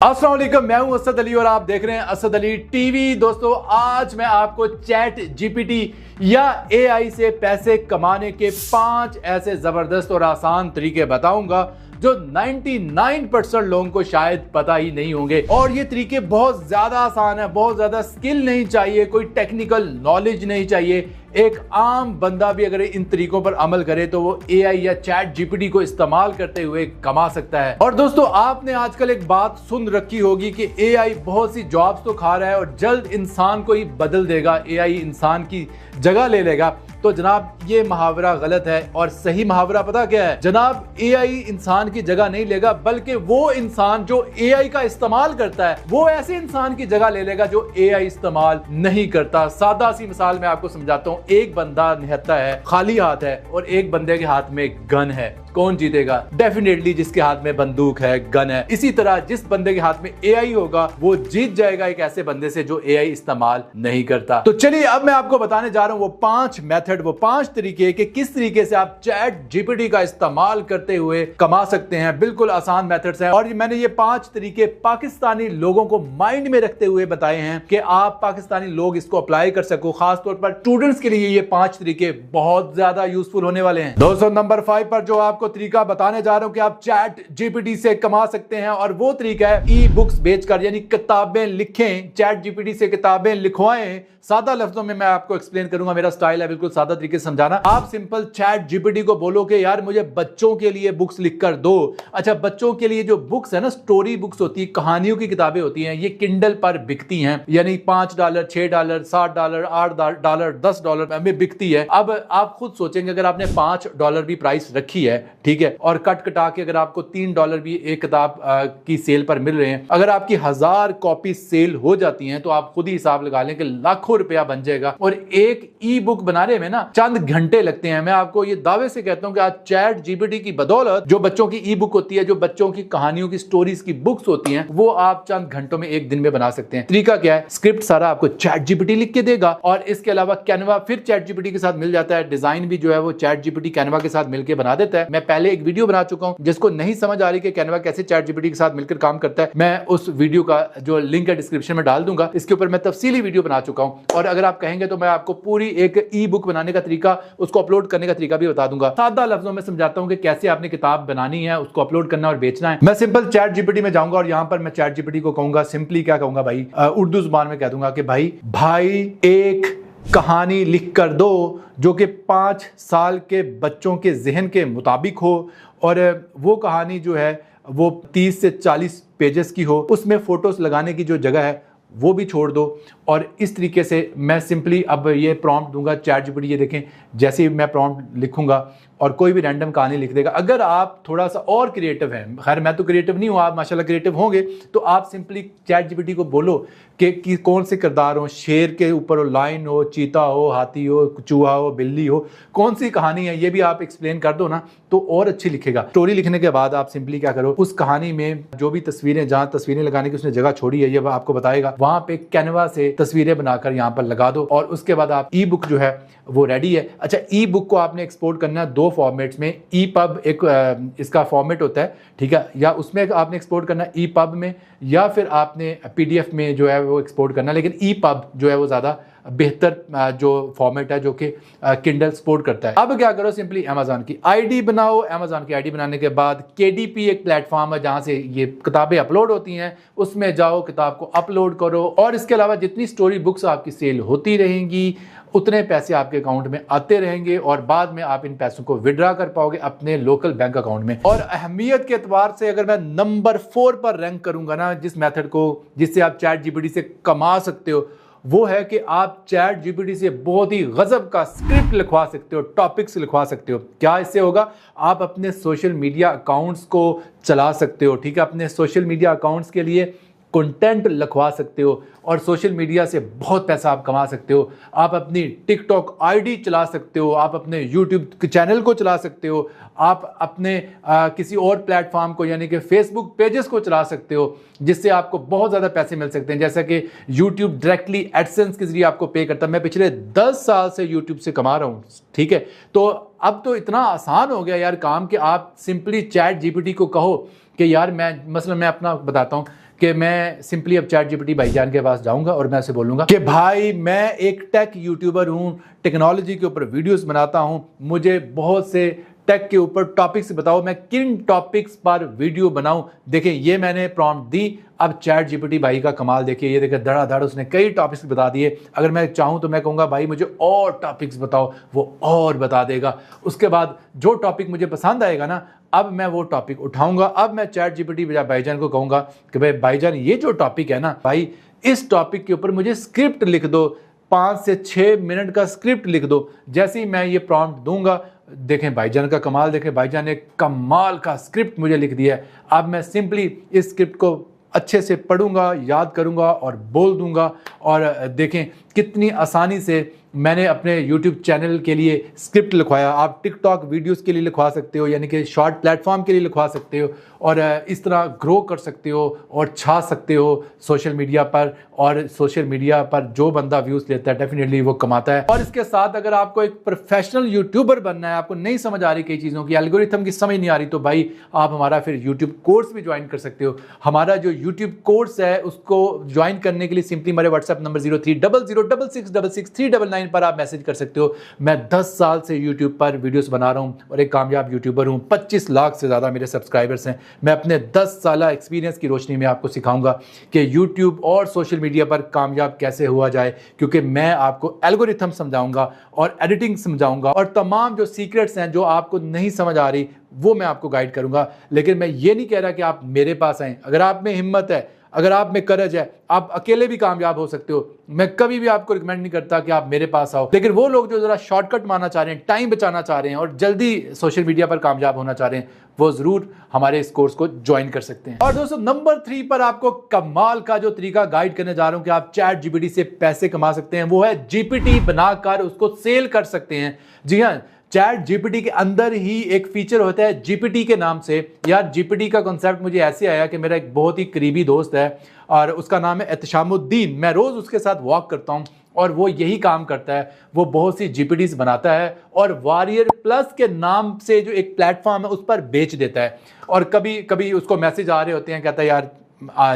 अस्सलाम वालेकुम, मैं हूं असद अली और आप देख रहे हैं असद अली टीवी। दोस्तों, आज मैं आपको चैट जीपीटी या एआई से पैसे कमाने के 5 ऐसे जबरदस्त और आसान तरीके बताऊंगा जो 99% लोगों को शायद पता ही नहीं होंगे। और ये तरीके बहुत ज्यादा आसान है, बहुत ज्यादा स्किल नहीं चाहिए, कोई टेक्निकल नॉलेज नहीं चाहिए। एक आम बंदा भी अगर इन तरीकों पर अमल करे तो वो एआई या चैट जीपीटी को इस्तेमाल करते हुए कमा सकता है। और दोस्तों, आपने आजकल एक बात सुन रखी होगी कि एआई बहुत सी जॉब्स तो खा रहा है और जल्द इंसान को ही बदल देगा, एआई इंसान की जगह ले लेगा। तो जनाब, ये मुहावरा गलत है और सही मुहावरा पता क्या है जनाब? एआई इंसान की जगह नहीं लेगा, बल्कि वो इंसान जो एआई का इस्तेमाल करता है वो ऐसे इंसान की जगह ले लेगा जो एआई इस्तेमाल नहीं करता। सादा सी मिसाल मैं आपको समझाता हूँ। एक बंदा निहत्ता है, खाली हाथ है, और एक बंदे के हाथ में गन है। कौन जीतेगा? डेफिनेटली जिसके हाथ में बंदूक है, गन है। इसी तरह जिस बंदे के हाथ में एआई होगा वो जीत जाएगा एक ऐसे बंदे से जो एआई इस्तेमाल नहीं करता। तो चलिए, अब मैं आपको बताने जा रहा हूं वो 5 मेथड, वो 5 तरीके कि किस तरीके से आप चैट जीपीटी का इस्तेमाल करते हुए कमा सकते हैं। बिल्कुल आसान मेथड्स हैं और मैंने ये 5 तरीके पाकिस्तानी लोगों को माइंड में रखते हुए बताए हैं कि आप पाकिस्तानी लोग इसको अप्लाई कर सको। खासतौर पर स्टूडेंट्स के लिए ये 5 तरीके बहुत ज्यादा यूजफुल होने वाले हैं। दोस्तों, नंबर 5 पर जो आपको तरीका बताने जा रहा हूं कि आप चैट जीपीटी से कमा सकते हैं, और वो तरीका है ई बुक्स बेचकर, यानी किताबें लिखें। चैट जीपीटी से किताबें लिखवाएं। सादा लफ्जों में मैं आपको एक्सप्लेन करूंगा, मेरा स्टाइल है बिल्कुल सादा तरीके से समझाना। आप सिंपल चैट जीपीटी को बोलो कि यार मुझे बच्चों के लिए बुक्स लिख कर दो। अच्छा, बच्चों के लिए जो बुक्स है ना, स्टोरी बुक्स होती है, कहानियों की किताबें होती हैं, ये किंडल पर बिकती हैं, यानी $5, $6, $7, $8, $10 में बिकती है। अब आप खुद सोचेंगे, अगर आपने $5 भी प्राइस रखी है, ठीक है, और कट कटा के अगर आपको $3 भी एक किताब की सेल पर मिल रहे हैं, अगर आपकी 1000 कॉपी सेल हो जाती हैं तो आप खुद ही हिसाब लगा लें कि लाखों रुपया बन जाएगा। और एक ई बुक बनाने में ना चंद घंटे लगते हैं। मैं आपको ये दावे से कहता हूं कि आज चैट जीपीटी की बदौलत जो बच्चों की ई बुक होती है, जो बच्चों की कहानियों की स्टोरीज की बुक्स होती हैं, वो आप चंद घंटों में एक दिन में बना सकते हैं। तरीका क्या है? स्क्रिप्ट सारा आपको चैट जीपीटी लिख के देगा, और इसके अलावा कैनवा फिर चैट जीपीटी के साथ मिल जाता है। डिजाइन भी जो है वो चैट जीपीटी कैनवा के साथ मिलकर बना देता है। मैं पहले एक वीडियो बना चुका हूं, जिसको नहीं समझ आ रही कि कैनवा कैसे चैट जीपीटी के साथ मिलकर काम करता है, मैं उस वीडियो का जो लिंक है डिस्क्रिप्शन में डाल दूंगा। इसके ऊपर मैं तफसीली वीडियो बना चुका हूं, और अगर आप कहेंगे तो मैं आपको पूरी एक ई बुक बनाने का तरीका, उसको अपलोड करने का तरीका भी बता दूंगा। सादा लफ्जों में समझाता हूं कि कैसे आपने किताब बनानी है, उसको अपलोड करना और बेचना है। मैं सिंपल चैट जीपीटी में जाऊंगा और यहां पर मैं चैट जीपीटी को कहूंगा, सिंपली क्या कहूंगा भाई, उर्दू जुबान में कह दूंगा कि भाई एक कहानी लिख कर दो जो कि 5 साल के बच्चों के जहन के मुताबिक हो, और वो कहानी जो है वो 30 से 40 पेजेस की हो, उसमें फोटोज लगाने की जो जगह है वो भी छोड़ दो। और इस तरीके से मैं सिंपली अब ये प्रॉम्प्ट दूंगा चैट जीपीटी, ये देखें, जैसे ही मैं प्रॉम्प्ट लिखूंगा और कोई भी रैंडम कहानी लिख देगा। अगर आप थोड़ा सा और क्रिएटिव हैं, खैर मैं तो क्रिएटिव नहीं हूं, आप माशाल्लाह क्रिएटिव होंगे, तो आप सिंपली चैट जीपीटी को बोलो कि कौन से किरदार हो, शेर के ऊपर लाइन हो, चीता हो, हाथी हो, चूहा हो, बिल्ली हो, कौन सी कहानी है, ये भी आप एक्सप्लेन कर दो ना, तो और अच्छी लिखेगा। स्टोरी लिखने के बाद आप सिंपली क्या करो, उस कहानी में जो भी तस्वीरें, जहां तस्वीरें लगाने की उसने जगह छोड़ी है, ये आपको बताएगा, वहां पे कैनवा से तस्वीरें बनाकर यहाँ पर लगा दो, और उसके बाद आप ई बुक जो है वो रेडी है। अच्छा, ई बुक को आपने एक्सपोर्ट करना है 2 फॉर्मेट्स में। ई पब एक इसका फॉर्मेट होता है, ठीक है, या उसमें आपने एक्सपोर्ट करना है ई पब में, या फिर आपने पीडीएफ में जो है वो एक्सपोर्ट करना, लेकिन ई पब जो है वो ज़्यादा बेहतर जो फॉर्मेट है जो कि किंडल सपोर्ट करता है। अब क्या करो, सिंपली अमेज़न की आईडी बनाओ। अमेज़न की आईडी बनाने के बाद केडीपी एक प्लेटफॉर्म है जहां से ये किताबें अपलोड होती हैं, उसमें जाओ, किताब को अपलोड करो, और इसके अलावा जितनी स्टोरी बुक्स आपकी सेल होती रहेंगी उतने पैसे आपके अकाउंट में आते रहेंगे, और बाद में आप इन पैसों को विड्रॉ कर पाओगे अपने लोकल बैंक अकाउंट में। और अहमियत के एतबार से अगर मैं नंबर 4 पर रैंक करूंगा ना, जिस मेथड को जिससे आप चैट जीपीटी से कमा सकते हो, वो है कि आप चैट जीपीटी से बहुत ही गजब का स्क्रिप्ट लिखवा सकते हो, टॉपिक्स लिखवा सकते हो। क्या इससे होगा? आप अपने सोशल मीडिया अकाउंट्स को चला सकते हो, ठीक है, अपने सोशल मीडिया अकाउंट्स के लिए कंटेंट लिखवा सकते हो, और सोशल मीडिया से बहुत पैसा आप कमा सकते हो। आप अपनी टिकटॉक आईडी चला सकते हो, आप अपने यूट्यूब चैनल को चला सकते हो, आप अपने किसी और प्लेटफॉर्म को यानी कि फेसबुक पेजेस को चला सकते हो, जिससे आपको बहुत ज़्यादा पैसे मिल सकते हैं। जैसा कि यूट्यूब डायरेक्टली एडसेंस के जरिए आपको पे करता है। मैं पिछले 10 साल से यूट्यूब से कमा रहा हूँ, ठीक है। तो अब तो इतना आसान हो गया यार काम कि आप सिंपली चैट जीपीटी को कहो कि यार मैं अपना बताता हूँ कि मैं सिंपली अब चैट जीपीटी भाईजान के पास जाऊंगा और मैं उसे बोलूंगा कि भाई मैं एक टेक यूट्यूबर हूं, टेक्नोलॉजी के ऊपर वीडियोस बनाता हूं, मुझे बहुत से टेक के ऊपर टॉपिक्स बताओ, मैं किन टॉपिक्स पर वीडियो बनाऊं। देखिए ये मैंने प्रॉम्प्ट दी, अब चैट जीपीटी भाई का कमाल देखिए, ये देखिए धड़ाधड़ उसने कई टॉपिक्स बता दिए। अगर मैं चाहूं तो मैं कहूंगा भाई मुझे और टॉपिक्स बताओ, वो और बता देगा। उसके बाद जो टॉपिक मुझे पसंद आएगा ना, अब मैं वो टॉपिक उठाऊंगा। अब मैं चैट जीपीटी भाईजान को कहूंगा कि भाई भाईजान ये जो टॉपिक है ना भाई, इस टॉपिक के ऊपर मुझे स्क्रिप्ट लिख दो, 5 से 6 मिनट का स्क्रिप्ट लिख दो। जैसे ही मैं ये प्रॉम्प्ट दूंगा, देखें भाईजान का कमाल, देखें भाईजान ने कमाल का स्क्रिप्ट मुझे लिख दिया है। अब मैं सिंपली इस स्क्रिप्ट को अच्छे से पढ़ूंगा, याद करूंगा और बोल दूंगा। और देखें कितनी आसानी से मैंने अपने YouTube चैनल के लिए स्क्रिप्ट लिखवाया। आप टिकटॉक वीडियोस के लिए लिखवा सकते हो, यानी कि शॉर्ट प्लेटफॉर्म के लिए लिखवा सकते हो और इस तरह ग्रो कर सकते हो और छा सकते हो सोशल मीडिया पर। और सोशल मीडिया पर जो बंदा व्यूज़ लेता है डेफिनेटली वो कमाता है। और इसके साथ अगर आपको एक प्रोफेशनल यूट्यूबर बनना है, आपको नहीं समझ आ रही कई चीज़ों की, एल्गोरिथम की समझ नहीं आ रही, तो भाई आप हमारा फिर यूट्यूब कोर्स भी ज्वाइन कर सकते हो। हमारा जो यूट्यूब कोर्स है उसको ज्वाइन करने के लिए सिंपली हमारे व्हाट्सएप नंबर 0300666639 पर आप मैसेज कर सकते हो। मैं 10 साल से यूट्यूब पर वीडियोस बना रहा हूं और एक कामयाब यूट्यूबर हूं। 25 लाख से ज़्यादा मेरे सब्सक्राइबर्स हैं। मैं अपने 10 साल एक्सपीरियंस की रोशनी में आपको सिखाऊंगा कि यूट्यूब और सोशल मीडिया पर कामयाब कैसे हुआ जाए, क्योंकि मैं आपको एल्गोरिथम समझाऊंगा और एडिटिंग समझाऊंगा और तमाम जो सीक्रेट्स हैं जो आपको नहीं समझ आ रही वो मैं आपको गाइड करूंगा। लेकिन मैं ये नहीं कह रहा कि आप मेरे पास आएँ। अगर आप में हिम्मत है, अगर आप में करज है, आप अकेले भी कामयाब हो सकते हो। मैं कभी भी आपको रिकमेंड नहीं करता कि आप मेरे पास आओ। लेकिन वो लोग जो जरा शॉर्टकट मारना चाह रहे हैं, टाइम बचाना चाह रहे हैं और जल्दी सोशल मीडिया पर कामयाब होना चाह रहे हैं, वो जरूर हमारे इस कोर्स को ज्वाइन कर सकते हैं। और दोस्तों नंबर 3 पर आपको कमाल का जो तरीका गाइड करने जा रहा हूं कि आप चैट जीपीटी से पैसे कमा सकते हैं, वो है जीपीटी बनाकर उसको सेल कर सकते हैं। जी हाँ, चैट जीपीटी के अंदर ही एक फीचर होता है जीपीटी के नाम से। यार जीपीटी का कॉन्सेप्ट मुझे ऐसे आया कि मेरा एक बहुत ही करीबी दोस्त है और उसका नाम है एहतशामुद्दीन। मैं रोज उसके साथ वॉक करता हूं और वो यही काम करता है। वो बहुत सी जीपीटीज बनाता है और वॉरियर प्लस के नाम से जो एक प्लेटफॉर्म है उस पर बेच देता है। और कभी कभी उसको मैसेज आ रहे होते हैं, कहता है यार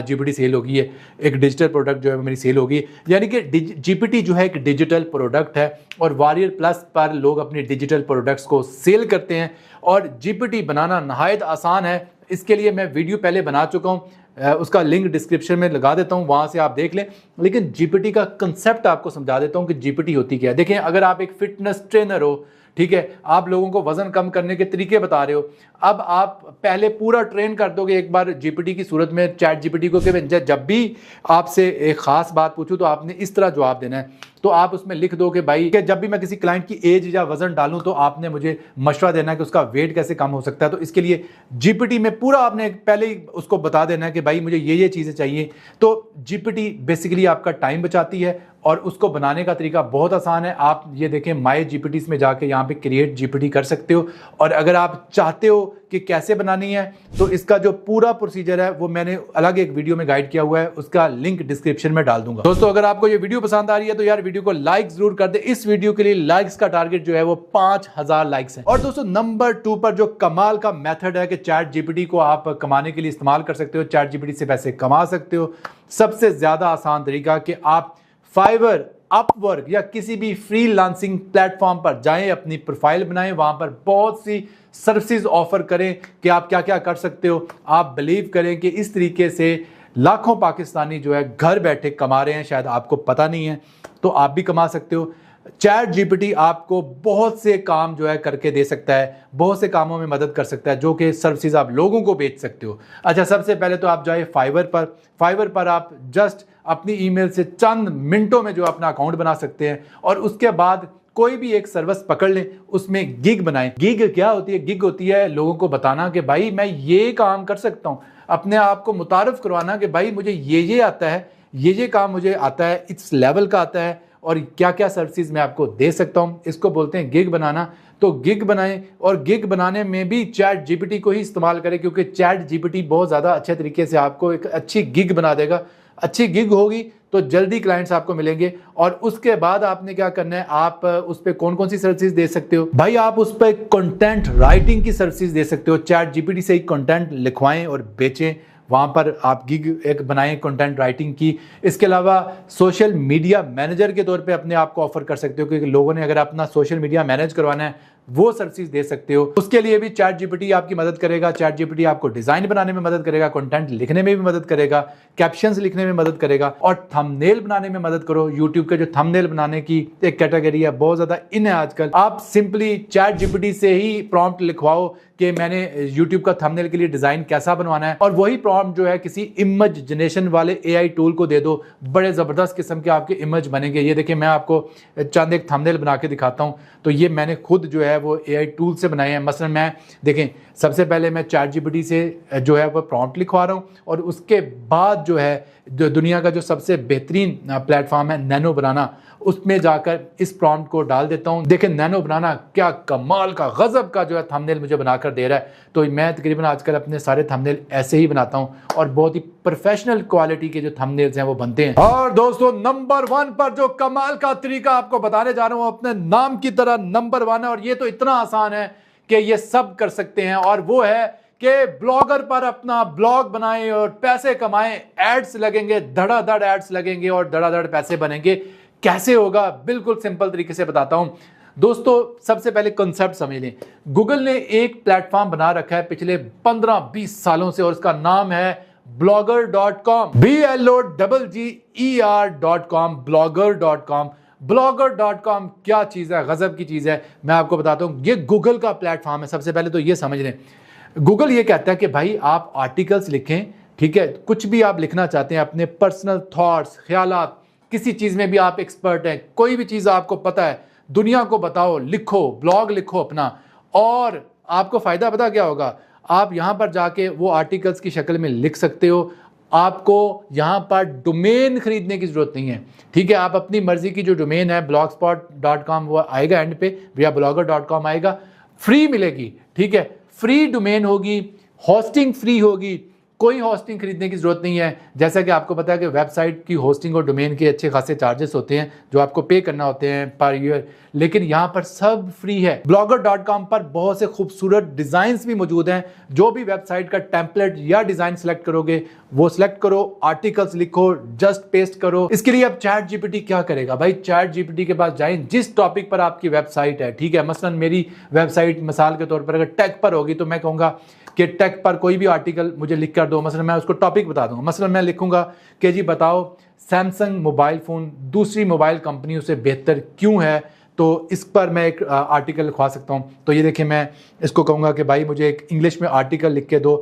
जीपीटी सेल होगी है, एक डिजिटल प्रोडक्ट जो है मेरी सेल होगी। यानी कि जीपीटी जो है एक डिजिटल प्रोडक्ट है और वॉरियर प्लस पर लोग अपने डिजिटल प्रोडक्ट्स को सेल करते हैं। और जीपीटी बनाना नहायत आसान है। इसके लिए मैं वीडियो पहले बना चुका हूँ, उसका लिंक डिस्क्रिप्शन में लगा देता हूँ, वहाँ से आप देख लें। लेकिन जीपीटी का कंसेप्ट आपको समझा देता हूँ कि जीपीटी होती क्या है। देखें, अगर आप एक फिटनेस ट्रेनर हो, ठीक है, आप लोगों को वजन कम करने के तरीके बता रहे हो, अब आप पहले पूरा ट्रेन कर दोगे एक बार जीपीटी की सूरत में चैट जीपीटी को कि जब भी आपसे एक खास बात पूछूं तो आपने इस तरह जवाब देना है। तो आप उसमें लिख दो कि भाई कि जब भी मैं किसी क्लाइंट की एज या वजन डालूं तो आपने मुझे मशवरा देना है कि उसका वेट कैसे कम हो सकता है। तो इसके लिए जीपीटी में पूरा आपने पहले ही उसको बता देना है कि भाई मुझे ये चीज़ें चाहिए। तो जीपीटी बेसिकली आपका टाइम बचाती है और उसको बनाने का तरीका बहुत आसान है। आप ये देखें, माई जीपीटी में जाके यहाँ पे क्रिएट जीपीटी कर सकते हो। और अगर आप चाहते हो कि कैसे बनानी है तो इसका जो पूरा प्रोसीजर है वो मैंने अलग एक वीडियो में गाइड किया हुआ है, उसका लिंक डिस्क्रिप्शन में डाल दूंगा। दोस्तों अगर आपको ये वीडियो पसंद आ रही है तो यार वीडियो को लाइक जरूर कर दे। इस वीडियो के लिए लाइक्स का टारगेट जो है वो 5000 लाइक्स है। और दोस्तों नंबर 2 पर जो कमाल का मेथड है कि चैट जीपीटी को आप कमाने के लिए इस्तेमाल कर सकते हो, चैट जीपीटी से पैसे कमा सकते हो। सबसे ज्यादा आसान तरीका कि आप फाइवर, अपवर्क या किसी भी फ्रीलांसिंग प्लेटफॉर्म पर जाएं, अपनी प्रोफाइल बनाएं, वहां पर बहुत सी सर्विसेज ऑफर करें कि आप क्या क्या कर सकते हो। आप बिलीव करें कि इस तरीके से लाखों पाकिस्तानी जो है घर बैठे कमा रहे हैं, शायद आपको पता नहीं है, तो आप भी कमा सकते हो। चैट जीपीटी आपको बहुत से काम जो है करके दे सकता है, बहुत से कामों में मदद कर सकता है जो कि सर्विसेज आप लोगों को बेच सकते हो। अच्छा, सबसे पहले तो आप जाए फाइवर पर आप जस्ट अपनी ईमेल से चंद मिनटों में जो अपना अकाउंट बना सकते हैं और उसके बाद कोई भी एक सर्विस पकड़ लें, उसमें गिग बनाएं। गिग क्या होती है? गिग होती है लोगों को बताना कि भाई मैं ये काम कर सकता हूँ, अपने आप को मुतारफ करवाना कि भाई मुझे ये आता है, ये काम मुझे आता है, इस लेवल का आता है और क्या क्या सर्विसेज मैं आपको दे सकता हूँ। इसको बोलते हैं गिग बनाना। तो गिग बनाएं और गिग बनाने में भी चैट जीपीटी को ही इस्तेमाल करें, क्योंकि चैट जीपीटी बहुत ज़्यादा अच्छे तरीके से आपको एक अच्छी गिग बना देगा। अच्छी गिग होगी तो जल्दी क्लाइंट्स आपको मिलेंगे। और उसके बाद आपने क्या करना है, आप उस पर कौन कौन सी सर्विसेज दे सकते हो? भाई आप उस पर कंटेंट राइटिंग की सर्विसेज दे सकते हो। चैट जीपीटी से ही कंटेंट लिखवाएं और बेचें, वहाँ पर आप गिग एक बनाएं कंटेंट राइटिंग की। इसके अलावा सोशल मीडिया मैनेजर के तौर पे अपने आप को ऑफर कर सकते हो, क्योंकि लोगों ने अगर अपना सोशल मीडिया मैनेज करवाना है वो सर्विस दे सकते हो। उसके लिए भी चैट जीपीटी आपकी मदद करेगा। चैट जीपीटी आपको डिजाइन बनाने में मदद करेगा, कंटेंट लिखने में भी मदद करेगा, कैप्शंस लिखने में मदद करेगा और थंबनेल बनाने में मदद करो। यूट्यूब के जो थंबनेल बनाने की एक कैटेगरी है, बहुत ज्यादा इन है आजकल। आप सिंपली चैट जीपीटी से ही प्रॉम्प्ट लिखवाओ कि मैंने यूट्यूब का थंबनेल के लिए डिजाइन कैसा बनवाना है, और वही प्रॉम्प्ट जो है किसी इमेज जनरेशन वाले एआई टूल को दे दो, बड़े जबरदस्त किस्म के आपके इमेज बनेंगे। ये देखिए मैं आपको चंद एक थंबनेल बना के दिखाता हूं। तो ये मैंने खुद जो है वो एआई टूल से बनाए हैं। मसलन मैं देखें, सबसे पहले मैं चैट जीपीटी से जो है वो प्रॉम्प्ट लिखवा रहा हूँ, और उसके बाद जो है जो दुनिया का जो सबसे बेहतरीन प्लेटफॉर्म है नैनो बनाना, उसमें जाकर इस प्रॉम्प्ट को डाल देता हूं। देखें नैनो बनाना क्या कमाल का गजब का जो है थंबनेल मुझे बनाकर दे रहा है। तो मैं तकरीबन आजकल अपने सारे थंबनेल ऐसे ही बनाता हूं और बहुत ही प्रोफेशनल क्वालिटी के जो थंबनेल्स हैं वो बनते हैं। और दोस्तों नंबर 1 पर जो कमाल का तरीका आपको बताने जा रहा हूं, अपने नाम की तरह नंबर 1 है, और ये तो इतना आसान है कि ये सब कर सकते हैं, और वो है कि ब्लॉगर पर अपना ब्लॉग बनाएं और पैसे कमाएं। एड्स लगेंगे, धड़ाधड़ एड्स लगेंगे और धड़ाधड़ पैसे बनेंगे। कैसे होगा, बिल्कुल सिंपल तरीके से बताता हूं। दोस्तों सबसे पहले कॉन्सेप्ट समझ लें। गूगल ने एक प्लेटफॉर्म बना रखा है पिछले 15-20 सालों से, और उसका नाम है blogger.com, blogger.com, blogger.com। blogger.com क्या चीज़ है, गजब की चीज़ है। मैं आपको बताता हूं, ये गूगल का प्लेटफॉर्म है। सबसे पहले तो ये समझ लें, गूगल ये कहता है कि भाई आप आर्टिकल्स लिखें, ठीक है, कुछ भी आप लिखना चाहते हैं, अपने पर्सनल थॉट्स, ख्यालात, किसी चीज़ में भी आप एक्सपर्ट हैं, कोई भी चीज़ आपको पता है, दुनिया को बताओ, लिखो, ब्लॉग लिखो अपना। और आपको फ़ायदा पता क्या होगा, आप यहाँ पर जाके वो आर्टिकल्स की शक्ल में लिख सकते हो। आपको यहाँ पर डोमेन खरीदने की ज़रूरत नहीं है, ठीक है। आप अपनी मर्ज़ी की जो डोमेन है blogspot.com वो आएगा एंड पे, या blogger.com आएगा, फ्री मिलेगी, ठीक है। फ्री डोमेन होगी, होस्टिंग फ्री होगी, कोई होस्टिंग खरीदने की जरूरत नहीं है। जैसा कि आपको पता है कि वेबसाइट की होस्टिंग और डोमेन के अच्छे खासे चार्जेस होते हैं जो आपको पे करना होते हैं पर ईयर, लेकिन यहाँ पर सब फ्री है। blogger.com पर बहुत से खूबसूरत डिजाइन्स भी मौजूद हैं। जो भी वेबसाइट का टेम्पलेट या डिजाइन सेलेक्ट करोगे वो सिलेक्ट करो, आर्टिकल्स लिखो, जस्ट पेस्ट करो। इसके लिए अब चैट जीपीटी क्या करेगा भाई, चैट जीपीटी के पास जाएं, जिस टॉपिक पर आपकी वेबसाइट है, ठीक है। मसलन मेरी वेबसाइट मिसाल के तौर पर अगर टेक पर होगी तो मैं कहूँगा कि टेक पर कोई भी आर्टिकल मुझे लिख कर दो। मसलन मैं उसको टॉपिक बता दूंगा, मसलन मैं लिखूंगा कि जी बताओ सैमसंग मोबाइल फ़ोन दूसरी मोबाइल कंपनियों से बेहतर क्यों है, तो इस पर मैं एक आर्टिकल लिखवा सकता हूँ। तो ये देखिए मैं इसको कहूँगा कि भाई मुझे एक इंग्लिश में आर्टिकल लिख के दो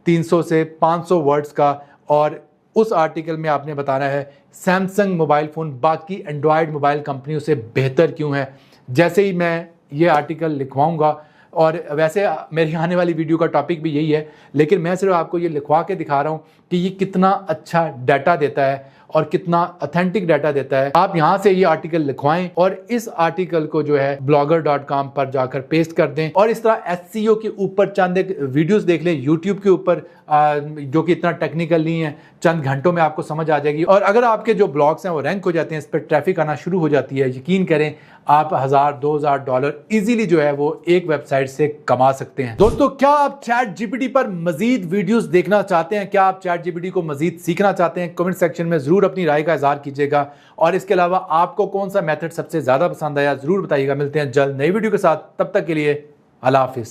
300 से 500 वर्ड्स का, और उस आर्टिकल में आपने बताना है सैमसंग मोबाइल फ़ोन बाकी एंड्रॉयड मोबाइल कंपनियों से बेहतर क्यों है। जैसे ही मैं ये आर्टिकल लिखवाऊँगा, और वैसे मेरी आने वाली वीडियो का टॉपिक भी यही है, लेकिन मैं सिर्फ आपको ये लिखवा के दिखा रहा हूँ कि ये कितना अच्छा डाटा देता है और कितना ऑथेंटिक डाटा देता है। आप यहाँ से ये आर्टिकल लिखवाएं और इस आर्टिकल को जो है blogger.com पर जाकर पेस्ट कर दें, और इस तरह SEO के ऊपर चंद एक वीडियोस देख लें यूट्यूब के ऊपर, जो कि इतना टेक्निकल नहीं है, चंद घंटों में आपको समझ आ जाएगी। और अगर आपके जो ब्लॉग्स हैं वो रैंक हो जाते हैं, इस पर ट्रैफिक आना शुरू हो जाती है, यकीन करें आप $1000-2000 इजीली जो है वो एक वेबसाइट से कमा सकते हैं। दोस्तों क्या आप चैट जीपीटी पर मजीद वीडियोस देखना चाहते हैं, क्या आप चैट जीपीटी को मजीद सीखना चाहते हैं? कमेंट सेक्शन में जरूर अपनी राय का इजहार कीजिएगा, और इसके अलावा आपको कौन सा मेथड सबसे ज्यादा पसंद आया जरूर बताइएगा। मिलते हैं जल्द नई वीडियो के साथ, तब तक के लिए अल्लाह हाफिज।